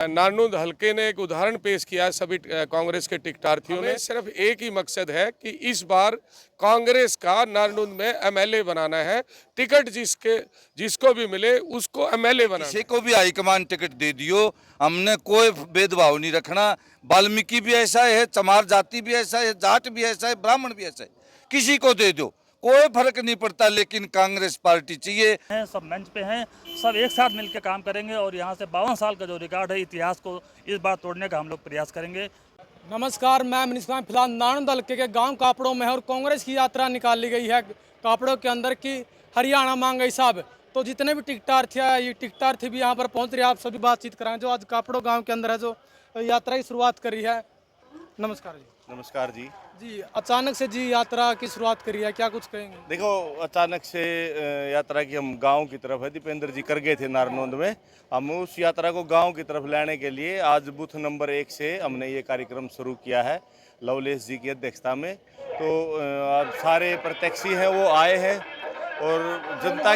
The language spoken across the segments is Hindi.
नारनौंद हलके ने एक उदाहरण पेश किया है सभी कांग्रेस के टिकटार्थियों ने। सिर्फ एक ही मकसद है कि इस बार कांग्रेस का नारनौंद में एमएलए बनाना है। टिकट जिसको भी मिले उसको एमएलए बनाना। किसी को भी हाईकमान टिकट दे दियो, हमने कोई भेदभाव नहीं रखना। वाल्मीकि भी ऐसा है, चमार जाति भी ऐसा है, जाट भी ऐसा है, ब्राह्मण भी ऐसा है, किसी को दे दो, कोई फर्क नहीं पड़ता, लेकिन कांग्रेस पार्टी चाहिए। सब मंच पे हैं, सब एक साथ मिलकर काम करेंगे और यहाँ से 52 साल का जो रिकॉर्ड है इतिहास को इस बार तोड़ने का हम लोग प्रयास करेंगे। नमस्कार, मैं मनीष कुमार फिलहाल नारनौंद हलके के गांव कापड़ों में है और कांग्रेस की यात्रा निकाली गई है कापड़ों के अंदर की हरियाणा मांगे साहब। तो जितने भी टिकटार्थी है, ये टिकटार्थी भी यहाँ पर पहुँच रहे हैं। आप सभी बातचीत कराएंगे जो आज कापड़ों गाँव के अंदर है, जो यात्रा की शुरुआत करी है। नमस्कार जी। नमस्कार जी। जी, अचानक से जी यात्रा की शुरुआत करी है, क्या कुछ कहेंगे? देखो, अचानक से यात्रा की हम गांव की तरफ है, दीपेंद्र जी कर गए थे नारनौंद में। हम उस यात्रा को गांव की तरफ लाने के लिए आज बूथ नंबर 1 से हमने ये कार्यक्रम शुरू किया है लवलेश जी की अध्यक्षता में। तो अब सारे प्रत्याशी हैं वो आए हैं और जनता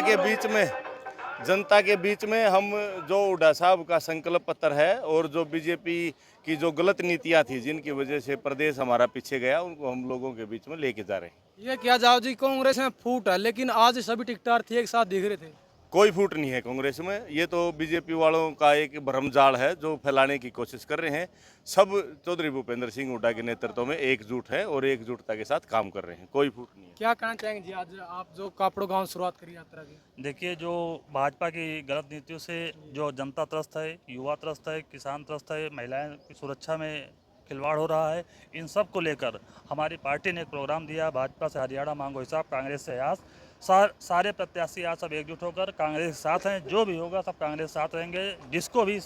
के बीच में हम जो हुड्डा साहब का संकल्प पत्र है और जो बीजेपी की जो गलत नीतियां थी जिनकी वजह से प्रदेश हमारा पीछे गया, उनको हम लोगों के बीच में लेके जा रहे हैं। ये क्या जाओ जी, कांग्रेस में फूट है लेकिन आज सभी टिकटार्थी एक साथ दिख रहे थे। कोई फूट नहीं है कांग्रेस में, ये तो बीजेपी वालों का एक भ्रमजाल है जो फैलाने की कोशिश कर रहे हैं। सब चौधरी भूपेंद्र सिंह हुड्डा के नेतृत्व में एकजुट है और एकजुटता के साथ काम कर रहे हैं, कोई फूट नहीं है। क्या कहना चाहेंगे जी, आज आप जो कापड़ों गांव शुरुआत करी यात्रा की? देखिए, जो भाजपा की गलत नीतियों से जो जनता त्रस्त है, युवा त्रस्त है, किसान त्रस्त है, महिलाएं की सुरक्षा में खिलवाड़ हो रहा है, इन सब को लेकर हमारी पार्टी ने एक प्रोग्राम दिया। भाजपा से हरियाणा मांगो हिसाब, कांग्रेस से आस। सारे प्रत्याशी आज सब एकजुट होकर कांग्रेस के साथ हैं। जो भी होगा सब कांग्रेस के साथ रहेंगे। जिसको भी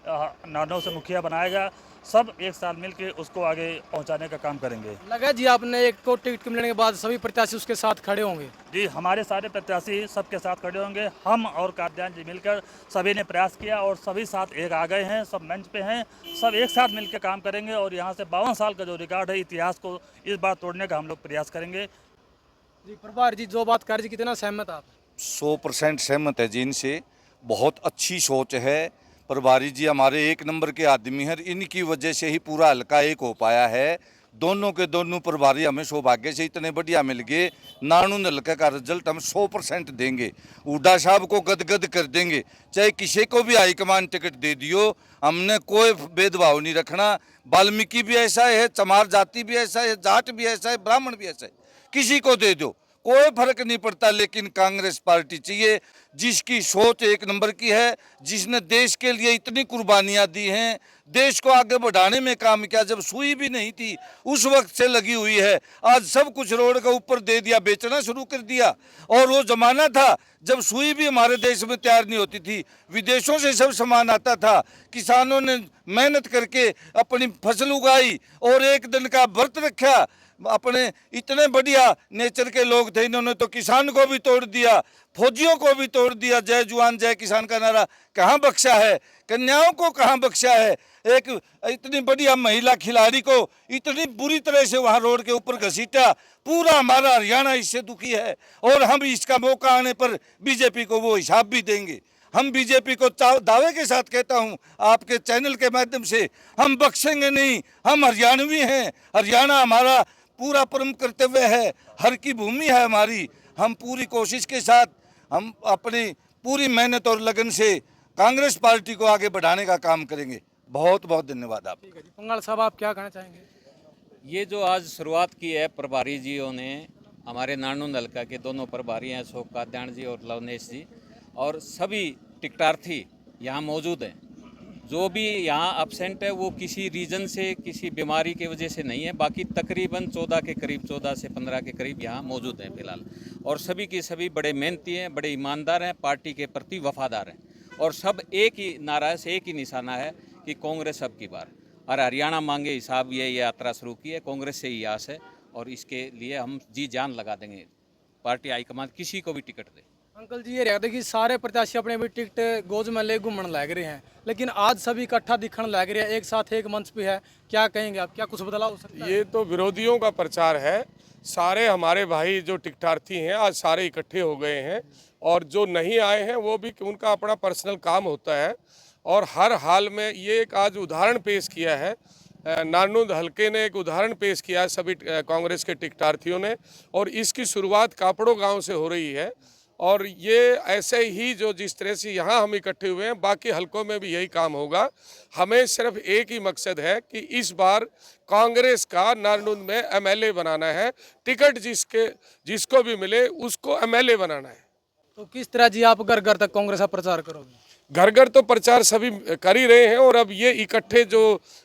नारनौंद से मुखिया बनाएगा, सब एक साथ मिलकर उसको आगे पहुंचाने का काम करेंगे। लगा जी आपने एक को टिकट मिलने के बाद सभी प्रत्याशी उसके साथ खड़े होंगे? जी, हमारे सारे प्रत्याशी सबके साथ खड़े होंगे। हम और काद्यान जी मिलकर सभी ने प्रयास किया और सभी साथ एक आ गए हैं, सब मंच पे हैं, सब एक साथ मिलकर काम करेंगे और यहाँ से 52 साल का जो रिकॉर्ड है इतिहास को इस बार तोड़ने का हम लोग प्रयास करेंगे। जी, प्रभारी जी जो बात कर जी, कितना सहमत आप? 100% सहमत है जी इनसे। बहुत अच्छी सोच है। प्रभारी जी हमारे एक नंबर के आदमी हैं, इनकी वजह से ही पूरा हल्का एक हो पाया है। दोनों के दोनों प्रभारी हमें सौभाग्य से इतने बढ़िया मिल गए। नारनौंद हल्के का रिजल्ट हम 100% देंगे, हुड्डा साहब को गदगद कर देंगे। चाहे किसी को भी हाईकमान टिकट दे दियो, हमने कोई भेदभाव नहीं रखना। वाल्मीकि भी ऐसा है, चमार जाति भी ऐसा है, जाट भी ऐसा है, ब्राह्मण भी ऐसा है, किसी को दे दो, कोई फर्क नहीं पड़ता, लेकिन कांग्रेस पार्टी चाहिए जिसकी सोच एक नंबर की है, जिसने देश के लिए इतनी कुर्बानियां दी हैं, देश को आगे बढ़ाने में काम किया। जब सुई भी नहीं थी उस वक्त से लगी हुई है। आज सब कुछ रोड के ऊपर दे दिया, बेचना शुरू कर दिया। और वो जमाना था जब सुई भी हमारे देश में तैयार नहीं होती थी, विदेशों से सब सामान आता था। किसानों ने मेहनत करके अपनी फसल उगाई और एक दिन का व्रत रखा। अपने इतने बढ़िया नेचर के लोग थे, इन्होंने तो किसान को भी तोड़ दिया, फौजियों को भी तोड़ दिया। जय जवान जय किसान का नारा कहाँ बख्शा है, कन्याओं को कहाँ बख्शा है। एक इतनी बढ़िया महिला खिलाड़ी को इतनी बुरी तरह से वहाँ रोड के ऊपर घसीटा। पूरा हमारा हरियाणा इससे दुखी है और हम इसका मौका आने पर बीजेपी को वो हिसाब भी देंगे। हम बीजेपी को दावे के साथ कहता हूं आपके चैनल के माध्यम से, हम बख्शेंगे नहीं। हम हरियाणवी हैं, हरियाणा हमारा पूरा परम कर्तव्य है, हर की भूमि है हमारी। हम पूरी कोशिश के साथ, हम अपनी पूरी मेहनत और लगन से कांग्रेस पार्टी को आगे बढ़ाने का काम करेंगे। बहुत बहुत धन्यवाद आप। पंगाल साहब, आप क्या कहना चाहेंगे? ये जो आज शुरुआत की है प्रभारी जियों ने, हमारे नारनौंद हल्का के दोनों प्रभारी हैं, अशोक काद्यान जी और लवनेश जी, और सभी टिकटार्थी यहाँ मौजूद हैं। जो भी यहाँ एब्सेंट है वो किसी रीजन से, किसी बीमारी की वजह से नहीं है। बाकी तकरीबन 14 के करीब, 14 से 15 के करीब यहाँ मौजूद हैं फिलहाल। और सभी के सभी बड़े मेहनती हैं, बड़े ईमानदार हैं, पार्टी के प्रति वफादार हैं। और सब एक ही नारा है, एक ही निशाना है कि कांग्रेस अब की बार। और हरियाणा मांगे हिसाब ये यात्रा शुरू की है, कांग्रेस से ही आस है और इसके लिए हम जी जान लगा देंगे। पार्टी हाईकमान किसी को भी टिकट दे। अंकल जी, ये रहता कि सारे प्रत्याशी अपने भी टिकट गोज में ले घूमने लग रहे हैं, लेकिन आज सभी इकट्ठा दिखने लग रहे हैं, एक साथ एक मंच पे है। क्या कहेंगे आप, क्या कुछ बदलाव हो सकता है? ये तो विरोधियों का प्रचार है। सारे हमारे भाई जो टिकटार्थी हैं आज सारे इकट्ठे हो गए हैं और जो नहीं आए हैं वो भी उनका अपना पर्सनल काम होता है और हर हाल में ये एक आज उदाहरण पेश किया है। नारनौंद हलके ने एक उदाहरण पेश किया है सभी कांग्रेस के टिकटार्थियों ने, और इसकी शुरुआत कापड़ो गांव से हो रही है। और ये ऐसे ही जो जिस तरह से यहाँ हम इकट्ठे हुए हैं, बाकी हलकों में भी यही काम होगा। हमें सिर्फ एक ही मकसद है कि इस बार कांग्रेस का नारनौंद में एमएलए बनाना है। टिकट जिसको भी मिले उसको एमएलए बनाना है। तो किस तरह जी आप घर घर तक कांग्रेस का प्रचार करोगे? घर घर तो प्रचार सभी कर ही रहे हैं, और अब ये इकट्ठे जो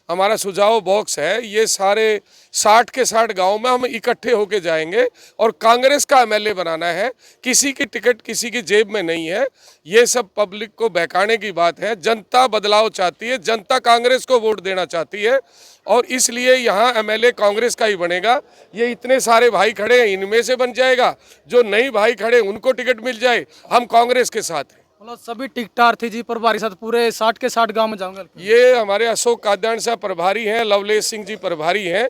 हमारा सुझाव बॉक्स है, ये सारे 60 के 60 गांव में हम इकट्ठे होके जाएंगे और कांग्रेस का एमएलए बनाना है। किसी की टिकट किसी की जेब में नहीं है। ये सब पब्लिक को बहकाने की बात है। जनता बदलाव चाहती है, जनता कांग्रेस को वोट देना चाहती है, और इसलिए यहाँ एमएलए कांग्रेस का ही बनेगा। ये इतने सारे भाई खड़े हैं, इनमें से बन जाएगा। जो नई भाई खड़े उनको टिकट मिल जाए, हम कांग्रेस के साथ हैं। मतलब सभी टिकटार्थी जी प्रभारी साथ पूरे 60 के 60 गांव में जाऊंगा। ये हमारे अशोक काद्यान साहब प्रभारी हैं, लवलेश सिंह जी प्रभारी हैं।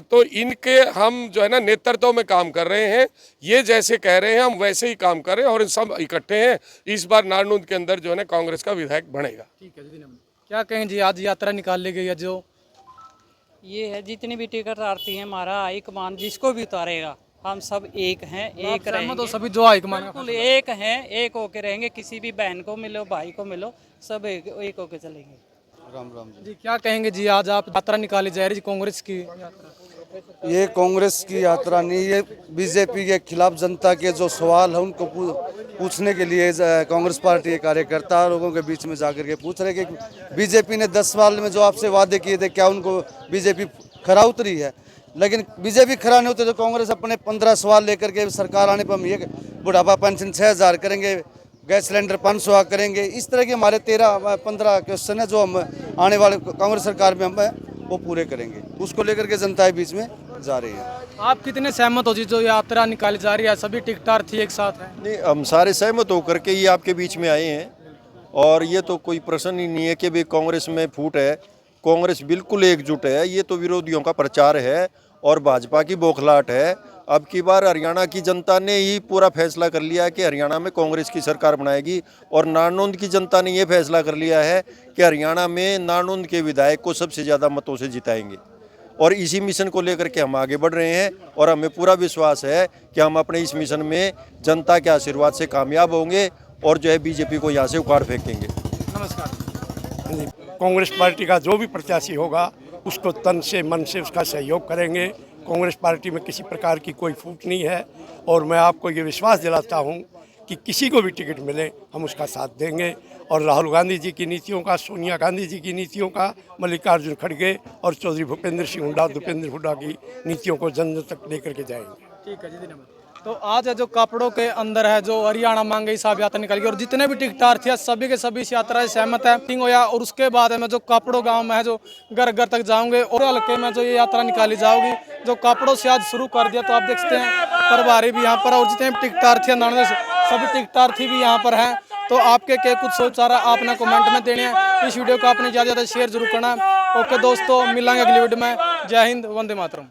तो इनके हम जो है ना नेतृत्व में काम कर रहे हैं। ये जैसे कह रहे हैं हम वैसे ही काम कर रहे हैं, और सब इकट्ठे हैं। इस बार नारनौंद के अंदर जो है ना कांग्रेस का विधायक बनेगा। ठीक है जी। क्या कहें जी, आज यात्रा निकाल ली गई है जो ये है, जितनी भी टिकट आती है हमारा हाईकमान जिसको भी उतारेगा, हम सब एक हैं, एक रहेंगे। तो सभी जो हाईकमान बिल्कुल एक हैं, एक होके रहेंगे। किसी भी बहन को मिलो, भाई को मिलो, सब एक होके चलेंगे। राम राम जी, क्या कहेंगे जी, आज आप यात्रा निकाली जा रही है कांग्रेस की यात्रा? ये कांग्रेस की यात्रा नहीं, ये बीजेपी के खिलाफ जनता के जो सवाल है उनको पूछने के लिए कांग्रेस पार्टी के कार्यकर्ता लोगों के बीच में जाकर के पूछ रहे कि बीजेपी ने 10 साल में जो आपसे वादे किए थे, क्या उनको बीजेपी खरा उतरी है? लेकिन बीजेपी खरा नहीं होते तो कांग्रेस अपने 15 सवाल लेकर के सरकार आने पर हम ये बुढ़ापा पेंशन 6000 करेंगे, गैस सिलेंडर 500 करेंगे। इस तरह के हमारे 13-15 क्वेश्चन है जो हम आने वाले कांग्रेस सरकार में हम वो पूरे करेंगे। उसको लेकर के जनता के बीच में जा रही है। आप कितने सहमत हो जी जो यात्रा निकाली जा रही है? सभी टिकटार्थी एक साथ हैं? नहीं, हम सारे सहमत होकर के ये आपके बीच में आए हैं, और ये तो कोई प्रश्न ही नहीं है कि भाई कांग्रेस में फूट है। कांग्रेस बिल्कुल एकजुट है। ये तो विरोधियों का प्रचार है और भाजपा की बौखलाहट है। अब की बार हरियाणा की जनता ने ही पूरा फैसला कर लिया है कि हरियाणा में कांग्रेस की सरकार बनाएगी, और नारनौंद की जनता ने ये फैसला कर लिया है कि हरियाणा में नारनौंद के विधायक को सबसे ज़्यादा मतों से जिताएंगे। और इसी मिशन को लेकर के हम आगे बढ़ रहे हैं, और हमें पूरा विश्वास है कि हम अपने इस मिशन में जनता के आशीर्वाद से कामयाब होंगे, और जो है बीजेपी को यहाँ से उखाड़ फेंकेंगे। नमस्कार। कांग्रेस पार्टी का जो भी प्रत्याशी होगा उसको तन से मन से उसका सहयोग करेंगे। कांग्रेस पार्टी में किसी प्रकार की कोई फूट नहीं है, और मैं आपको ये विश्वास दिलाता हूँ कि किसी को भी टिकट मिले हम उसका साथ देंगे। और राहुल गांधी जी की नीतियों का, सोनिया गांधी जी की नीतियों का, मल्लिकार्जुन खड़गे और चौधरी भूपेंद्र सिंह हुड्डा, दीपेंद्र हुड्डा की नीतियों को जन जन तक लेकर के जाएंगे। ठीक है जी। तो आज जो कापड़ों के अंदर है जो हरियाणा मांगे हिसाब यात्रा निकल गई, और जितने भी टिकटार्थी है सभी के सभी इस यात्रा से सहमत है। मीटिंग होया, और उसके बाद मैं जो कापड़ों गांव में है जो घर घर तक जाऊंगे, और हल्के में जो ये यात्रा निकाली जाओगी जो कापड़ों से आज शुरू कर दिया। तो आप देख सकते हैं प्रभारी भी यहाँ पर, और जितने भी टिकटार्थी है नारनौंद सभी टिकटार्थी भी यहाँ पर हैं। तो आपके क्या कुछ सोच आ रहा है आपने कमेंट में देने हैं। इस वीडियो को आपने ज़्यादा से ज़्यादा शेयर जरूर करना है। ओके दोस्तों, मिलेंगे अगली वीडियो में। जय हिंद, वंदे मातरम।